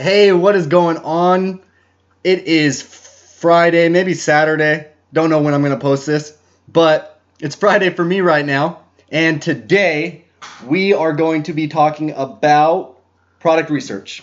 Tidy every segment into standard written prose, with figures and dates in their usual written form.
Hey, what is going on? It is Friday, maybe Saturday. Don't know when I'm going to post this, but it's Friday for me right now. And today we are going to be talking about product research.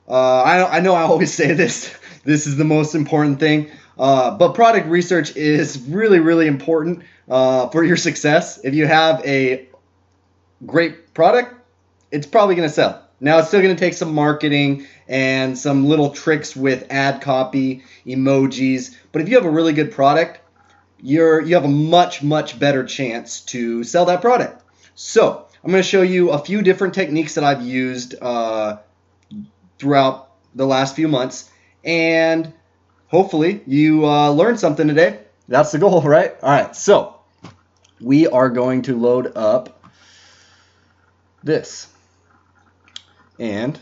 I know I always say this. This is the most important thing. But product research is really, really important for your success. If you have a great product, it's probably going to sell. Now, it's still going to take some marketing and some little tricks with ad copy, emojis. But if you have a really good product, you have a much, much better chance to sell that product. So I'm going to show you a few different techniques that I've used throughout the last few months. And hopefully you learned something today. That's the goal, right? All right, so we are going to load up this. And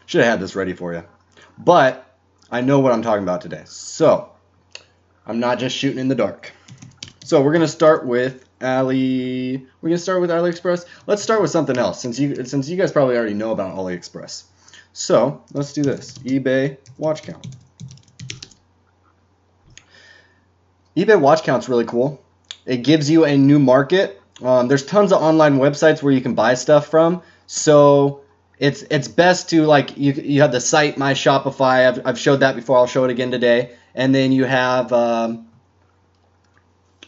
should have had this ready for you. But I know what I'm talking about today. So I'm not just shooting in the dark. So we're going to start with AliExpress. Let's start with something else since you guys probably already know about AliExpress. So let's do this. eBay watch count. eBay watch count's really cool. It gives you a new market. There's tons of online websites where you can buy stuff from. So it's best to, like, you have the site My Shopify. I've showed that before. I'll show it again today. And then you have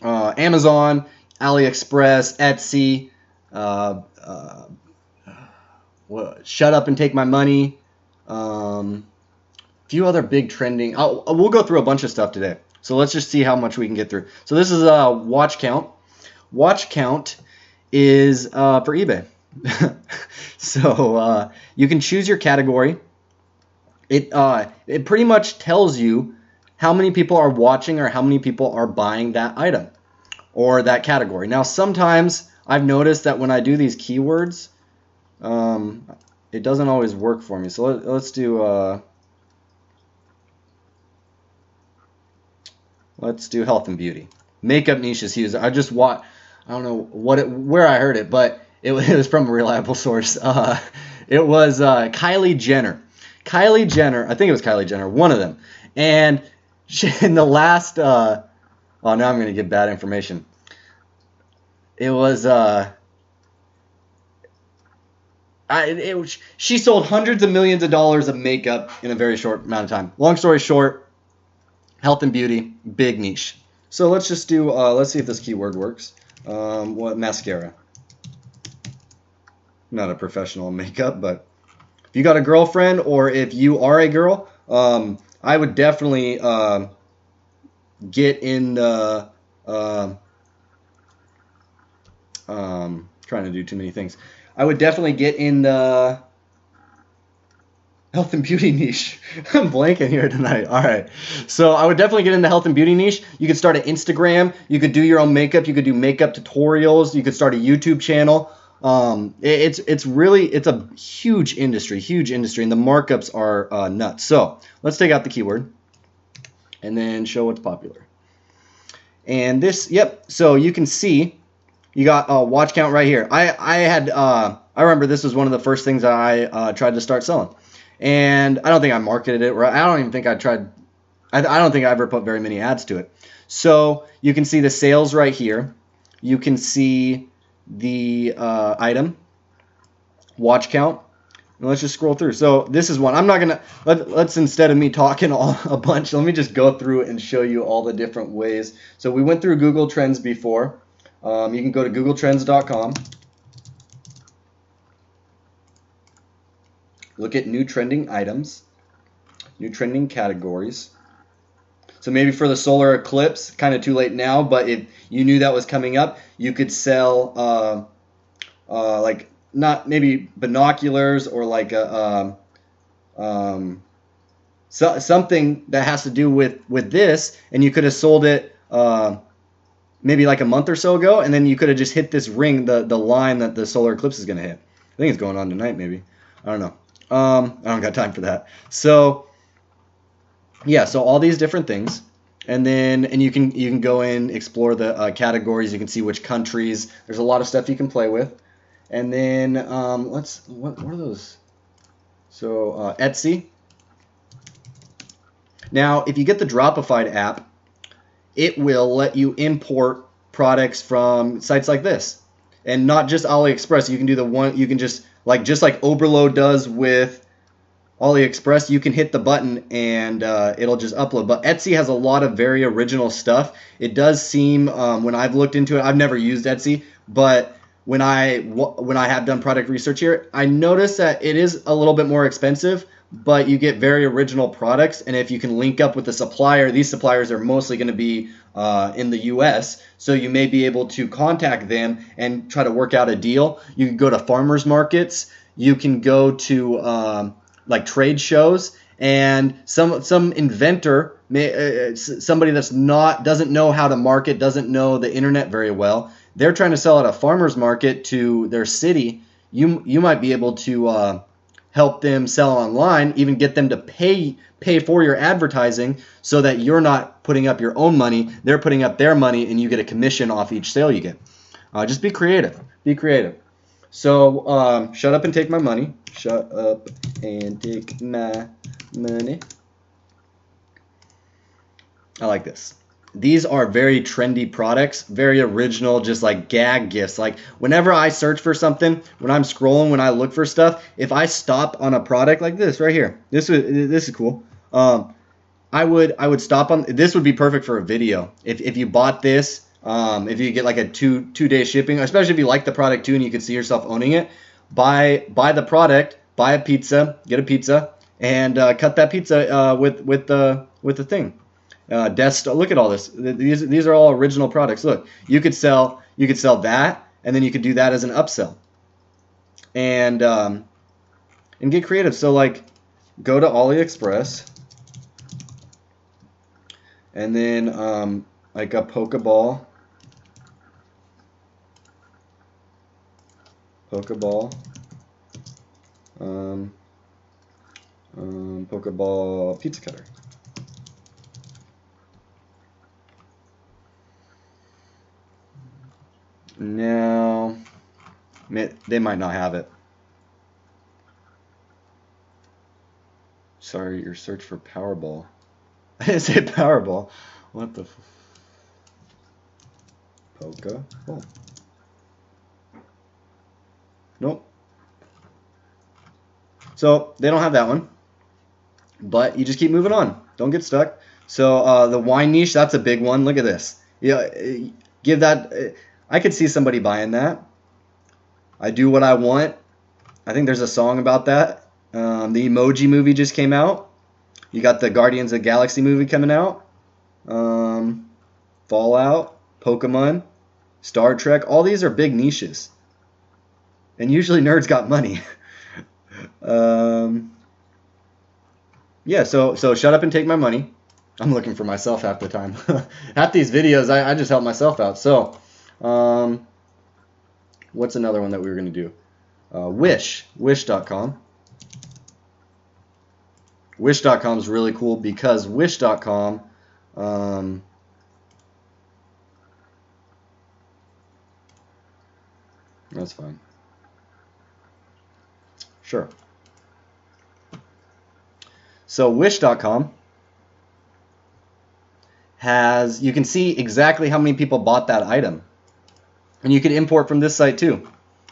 Amazon, AliExpress, Etsy, Shut Up and Take My Money. A few other big trending. We'll go through a bunch of stuff today. So let's just see how much we can get through. So this is watch count. Watch count is for eBay. So you can choose your category. It pretty much tells you how many people are watching or how many people are buying that item or that category. Now, sometimes I've noticed that when I do these keywords, it doesn't always work for me. So let's do health and beauty. Makeup niche is huge. I don't know where I heard it, but it was from a reliable source. It was Kylie Jenner. Kylie Jenner, I think it was Kylie Jenner, one of them. And in the last, now I'm going to give bad information. It was, she sold hundreds of millions of dollars of makeup in a very short amount of time. Long story short, health and beauty, big niche. So let's just do, let's see if this keyword works. What mascara? Not a professional makeup, but if you got a girlfriend or if you are a girl, I would definitely get in the trying to do too many things. I would definitely get in the health and beauty niche. I'm blanking here tonight. All right. So I would definitely get in the health and beauty niche. You could start an Instagram. You could do your own makeup. You could do makeup tutorials. You could start a YouTube channel. It's a huge industry, and the markups are nuts. So let's take out the keyword and then show what's popular. And this, yep. So you can see you got a watch count right here. I remember this was one of the first things that I tried to start selling, and I don't think I marketed it, or I don't think I ever put very many ads to it. So you can see the sales right here. You can see the item, watch count, and let's just scroll through. So this is one. I'm not gonna let's instead of me talking a bunch, let me just go through and show you all the different ways. So we went through Google Trends before. You can go to googletrends.com, look at new trending items, new trending categories. So maybe for the solar eclipse, kind of too late now, but if you knew that was coming up, you could sell like not maybe binoculars or like something that has to do with this, and you could have sold it maybe like a month or so ago, and then you could have just hit this ring, the line that the solar eclipse is going to hit. I think it's going on tonight, maybe. I don't know. I don't got time for that. So yeah, so all these different things, and you can go in, explore the categories. You can see which countries. There's a lot of stuff you can play with, and then what are those So Etsy. Now, if you get the Shopify app, it will let you import products from sites like this, and not just AliExpress. You can do the one. You can just like Oberlo does with AliExpress. You can hit the button and it'll just upload. But Etsy has a lot of very original stuff. It does seem when I've looked into it, I've never used Etsy, but when I have done product research here, I noticed that it is a little bit more expensive, but you get very original products. And if you can link up with the supplier, these suppliers are mostly going to be in the US, so you may be able to contact them and try to work out a deal. You can go to farmers markets, you can go to like trade shows, and some inventor, somebody doesn't know how to market, doesn't know the internet very well, they're trying to sell at a farmer's market to their city. You might be able to help them sell online, even get them to pay for your advertising, so that you're not putting up your own money, they're putting up their money, and you get a commission off each sale you get. Just be creative. Be creative. So shut up and take my money. Shut up and take my money. I like this. These are very trendy products, very original, just like gag gifts. Like whenever I search for something, when I'm scrolling, when I look for stuff, if I stop on a product like this right here, this is cool. I would stop on this. Would be perfect for a video. If you bought this, if you get like a two-day shipping, especially if you like the product too and you can see yourself owning it, buy the product, buy a pizza, get a pizza, and cut that pizza with the thing. Look at all this. These are all original products. Look, you could sell that, and then you could do that as an upsell, and get creative. So like, go to AliExpress, and then like a Pokeball, Pokeball pizza cutter. Now, they might not have it. Sorry, your search for Powerball. I didn't say Powerball. What the Pokeball? Nope. So they don't have that one. But you just keep moving on. Don't get stuck. So the wine niche, that's a big one. Look at this. Yeah, give that. I could see somebody buying that. I do what I want. I think there's a song about that. The Emoji movie just came out. You got the Guardians of the Galaxy movie coming out. Fallout, Pokemon, Star Trek. All these are big niches. And usually nerds got money. Yeah, so shut up and take my money. I'm looking for myself half the time. Half these videos, I just help myself out. So, what's another one that we were going to do? Wish.com. Wish.com is really cool because Wish.com, that's fine. Sure. So Wish.com has, you can see exactly how many people bought that item. And you can import from this site too.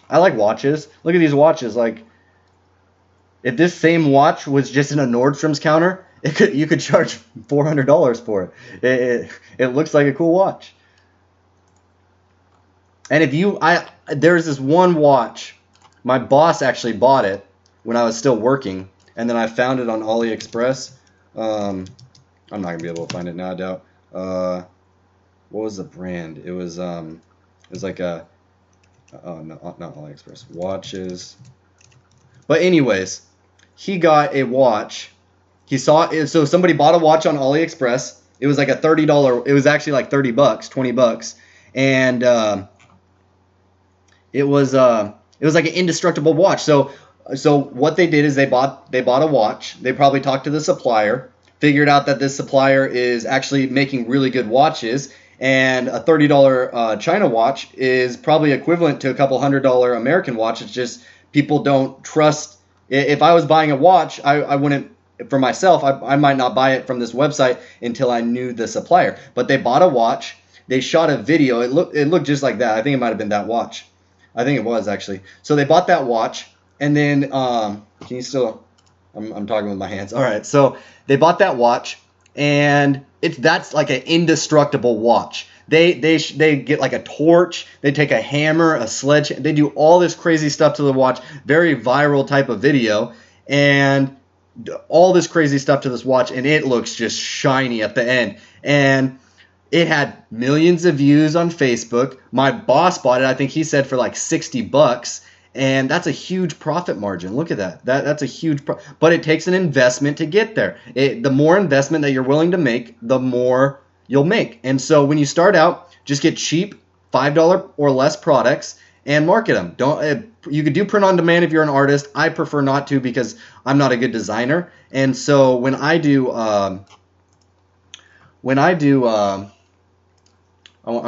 I like watches. Look at these watches. Like, if this same watch was just in a Nordstrom's counter, you could charge $400 for it. It looks like a cool watch. And there's this one watch. My boss actually bought it when I was still working, and then I found it on AliExpress. I'm not gonna be able to find it now, I doubt. What was the brand? It was like a not AliExpress, watches. But anyways, he got a watch. He saw it, so somebody bought a watch on AliExpress. It was like a $30. It was actually like $30, $20, and it was like an indestructible watch. So what they did is they bought a watch. They probably talked to the supplier, figured out that this supplier is actually making really good watches, and a $30 China watch is probably equivalent to a couple $100 American watch. It's just people don't trust If I was buying a watch, I wouldn't, for myself, I might not buy it from this website until I knew the supplier. But they bought a watch. They shot a video. It looked just like that. I think it might have been that watch. I think it was actually. So they bought that watch, and then can you still? I'm talking with my hands. All right. So they bought that watch, and that's like an indestructible watch. They get like a torch. They take a hammer, a sledge. They do all this crazy stuff to the watch. Very viral type of video, and all this crazy stuff to this watch, and it looks just shiny at the end. And it had millions of views on Facebook. My boss bought it, I think he said, for like $60, and that's a huge profit margin. Look at that. That's a huge but it takes an investment to get there. The more investment that you're willing to make, the more you'll make. And so when you start out, just get cheap $5 or less products and market them. You could do print on demand if you're an artist. I prefer not to because I'm not a good designer. And so when I do I'm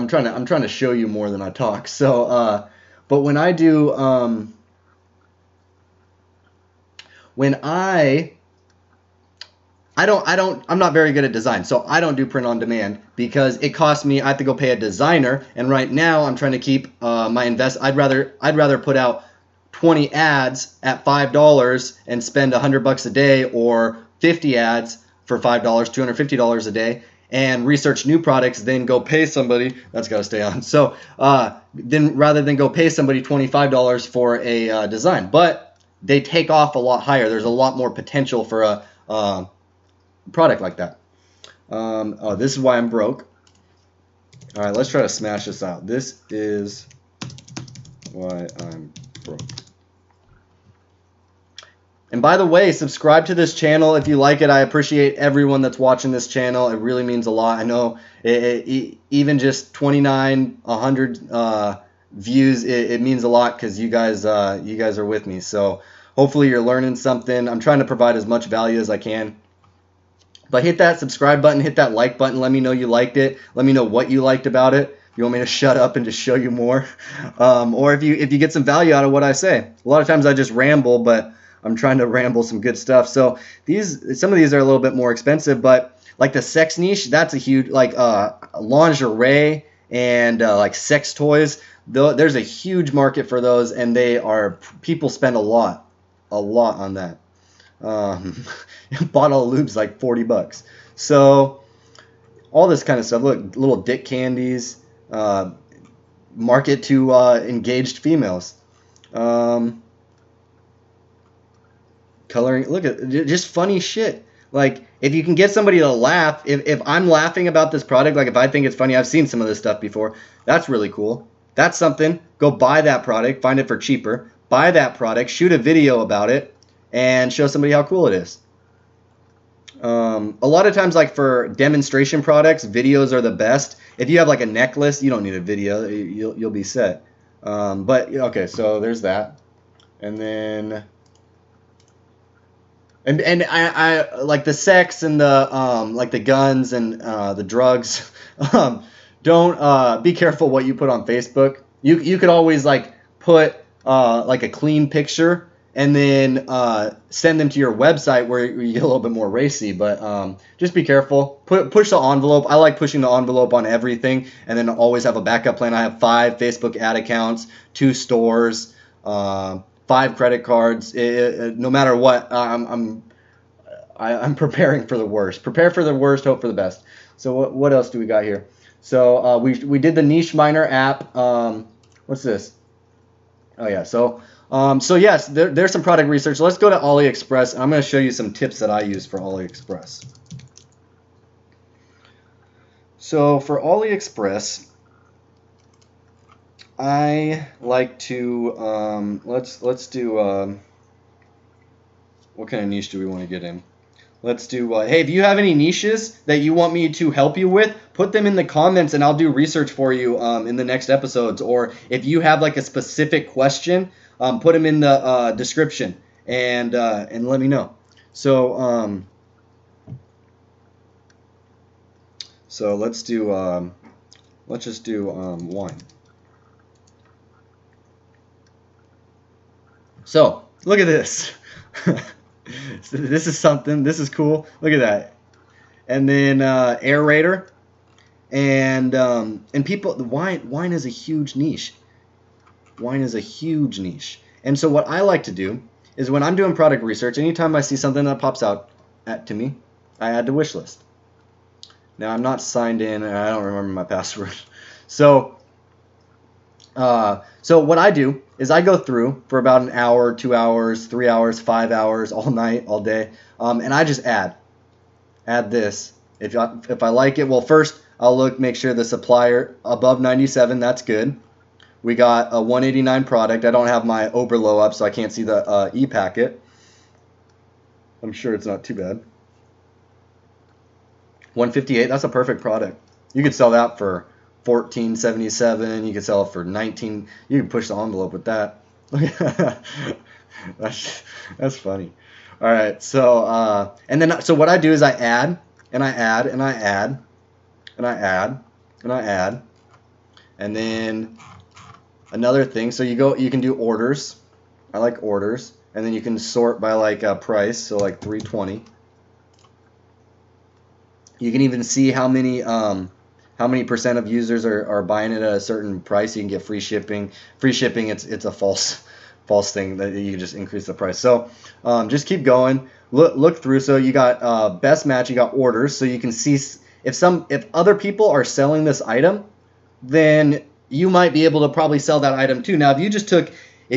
trying to show you more than I talk. So but when I do I'm not very good at design, so I don't do print on demand because it costs me. I have to go pay a designer, and right now I'm trying to keep my invest. I'd rather put out 20 ads at $5 and spend $100 a day, or 50 ads for $5, $250 a day, and research new products, then go pay somebody. That's got to stay on. So then rather than go pay somebody $25 for a design, but they take off a lot higher. There's a lot more potential for a product like that. Oh, this is why I'm broke. All right, let's try to smash this out. This is why I'm broke. And by the way, subscribe to this channel if you like it. I appreciate everyone that's watching this channel. It really means a lot. I know even just 29, 100 views, it means a lot because you guys are with me. So hopefully you're learning something. I'm trying to provide as much value as I can. But hit that subscribe button, hit that like button. Let me know you liked it. Let me know what you liked about it. You want me to shut up and just show you more? Or if you get some value out of what I say. A lot of times I just ramble, but I'm trying to ramble some good stuff. So some of these are a little bit more expensive, but like the sex niche, that's a huge, like lingerie and like sex toys. There's a huge market for those, and people spend a lot on that. Bottle of lube's like $40. So all this kind of stuff. Look, little dick candies, market to engaged females. Coloring, look at just funny shit. Like if you can get somebody to laugh, if I'm laughing about this product, like if I think it's funny, I've seen some of this stuff before. That's really cool. That's something. Go buy that product, find it for cheaper, buy that product, shoot a video about it, and show somebody how cool it is. A lot of times, like for demonstration products, videos are the best. If you have like a necklace, you don't need a video. You'll be set. But okay, so there's that, and then and I like the sex and the like the guns and the drugs. Don't be careful what you put on Facebook. You could always like put like a clean picture and then send them to your website where you get a little bit more racy. But just be careful. Push the envelope. I like pushing the envelope on everything, and then always have a backup plan. I have 5 Facebook ad accounts, 2 stores, 5 credit cards. No matter what, I'm preparing for the worst. Prepare for the worst, hope for the best. So what else do we got here? So we did the niche miner app. What's this? Oh yeah. So yes, there's some product research. Let's go to AliExpress, and I'm going to show you some tips that I use for AliExpress. So for AliExpress, I like to let's do what kind of niche do we want to get in? Let's do hey, if you have any niches that you want me to help you with, put them in the comments and I'll do research for you in the next episodes. Or if you have like a specific question, put them in the description and let me know. So let's do let's just do wine. So look at this. So this is something. This is cool. Look at that. And then aerator, and people. Wine is a huge niche. Wine is a huge niche. And so what I like to do is when I'm doing product research, anytime I see something that pops out to me, I add to wish list. Now I'm not signed in and I don't remember my password. So what I do is I go through for about an hour, 2 hours, 3 hours, 5 hours, all night, all day, and I just add this. If I like it, well, first I'll make sure the supplier above 97, that's good. We got a 189 product. I don't have my Oberlo up, so I can't see the e-packet. I'm sure it's not too bad. 158, that's a perfect product. You could sell that for $14.77. You could sell it for $19. You can push the envelope with that. That's funny. All right, so so what I do is I add and I add and I add and I add and I add, and then another thing. So you can do orders. I like orders, and then you can sort by like price. So like 320. You can even see how many percent of users are buying it at a certain price. You can get free shipping. Free shipping, it's a false thing that you can just increase the price. So just keep going. Look through. So you got best match. You got orders. So you can see if other people are selling this item, then you might be able to probably sell that item too. Now, if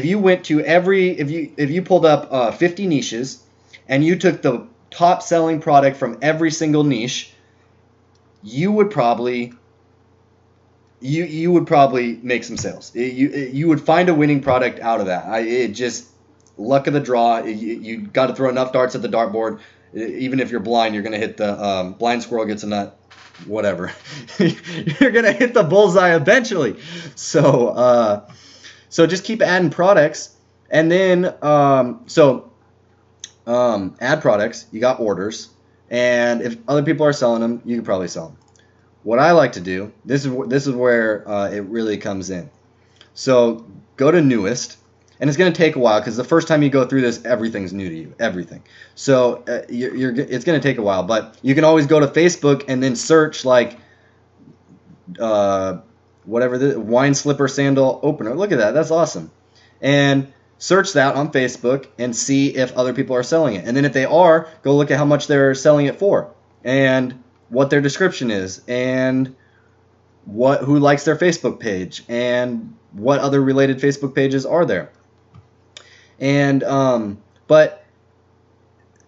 you went to if you pulled up 50 niches and you took the top selling product from every single niche, you would probably make some sales. You would find a winning product out of that. It just luck of the draw. You got to throw enough darts at the dartboard. Even if you're blind, you're gonna hit the blind squirrel gets a nut. Whatever. You're gonna hit the bullseye eventually. So just keep adding products, and then add products. You got orders, and if other people are selling them, you can probably sell them. What I like to do, this is where it really comes in. So go to newest, and it's going to take a while because the first time you go through this, everything's new to you, everything. So it's going to take a while, but you can always go to Facebook and then search like whatever the wine slipper sandal opener. Look at that, that's awesome. And search that on Facebook and see if other people are selling it. And then if they are, go look at how much they're selling it for and what their description is and who likes their Facebook page and what other related Facebook pages are there. And but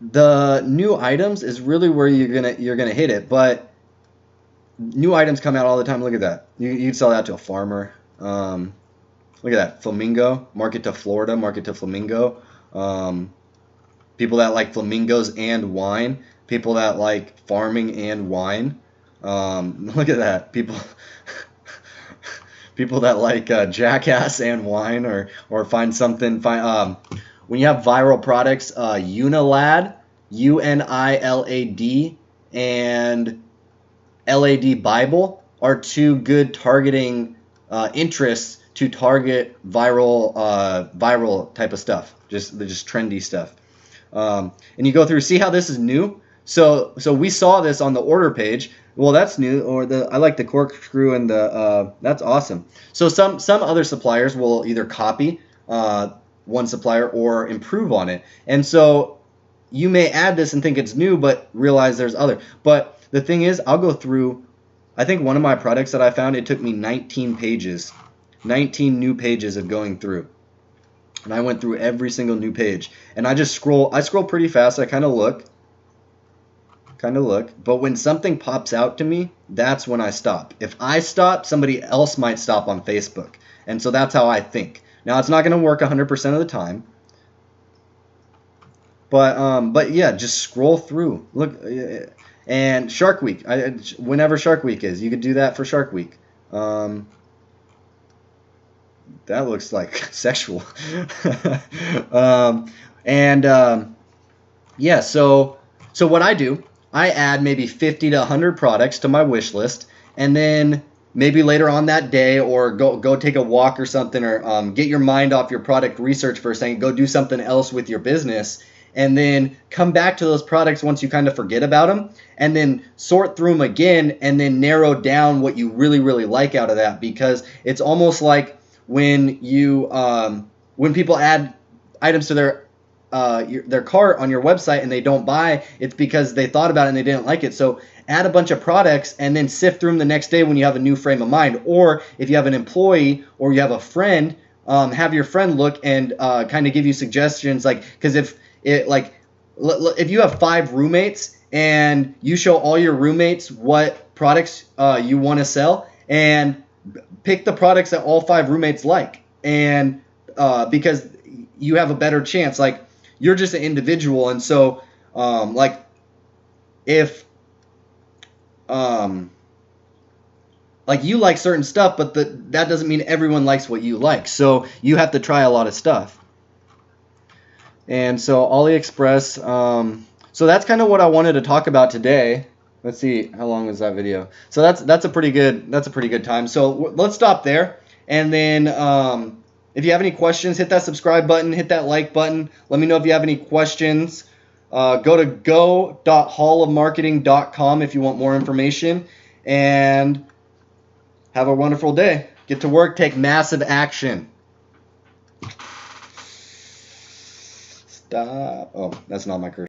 the new items is really where you're gonna hit it. But new items come out all the time. Look at that. You'd sell that to a farmer. Look at that, flamingo, market to Florida, market to flamingo. People that like flamingos and wine, people that like farming and wine. Look at that, people that like jackass and wine, or find something. When you have viral products, Unilad, UNILAD, and LAD Bible are two good targeting interests to target viral type of stuff, just trendy stuff. And you go through, see how this is new. So we saw this on the order page. Well, that's new. Or I like the corkscrew and the that's awesome. So some other suppliers will either copy one supplier or improve on it. And so you may add this and think it's new, but realize there's other. But the thing is, I'll go through. I think one of my products that I found, it took me 19 pages. 19 new pages of going through, and I went through every single new page, and I scroll pretty fast. I kind of look, but when something pops out to me, that's when I stop. If I stop, somebody else might stop on Facebook, and so that's how I think. Now, it's not going to work 100% of the time, but yeah, just scroll through. Look, and Shark Week, whenever Shark Week is, you could do that for Shark Week. That looks like sexual. Yeah, so what I do, I add maybe 50 to 100 products to my wish list, and then maybe later on that day, or go take a walk or something, or get your mind off your product research for a second, go do something else with your business, and then come back to those products once you kind of forget about them, and then sort through them again, and then narrow down what you really, really like out of that. Because it's almost like when you when people add items to their cart on your website and they don't buy, it's because they thought about it and they didn't like it. So add a bunch of products and then sift through them the next day when you have a new frame of mind. Or if you have an employee or you have a friend, have your friend look and kind of give you suggestions. Like, because if you have 5 roommates and you show all your roommates what products you want to sell, and pick the products that all 5 roommates like, and because you have a better chance. Like, you're just an individual, and so like if like you like certain stuff, but that doesn't mean everyone likes what you like. So you have to try a lot of stuff. And so AliExpress, so that's kind of what I wanted to talk about today. Let's see, how long is that video? So that's a pretty good time. So let's stop there. And then if you have any questions, hit that subscribe button, hit that like button. Let me know if you have any questions. Go to go.hallofmarketing.com if you want more information. And have a wonderful day. Get to work, take massive action. Stop. Oh, that's not my cursor.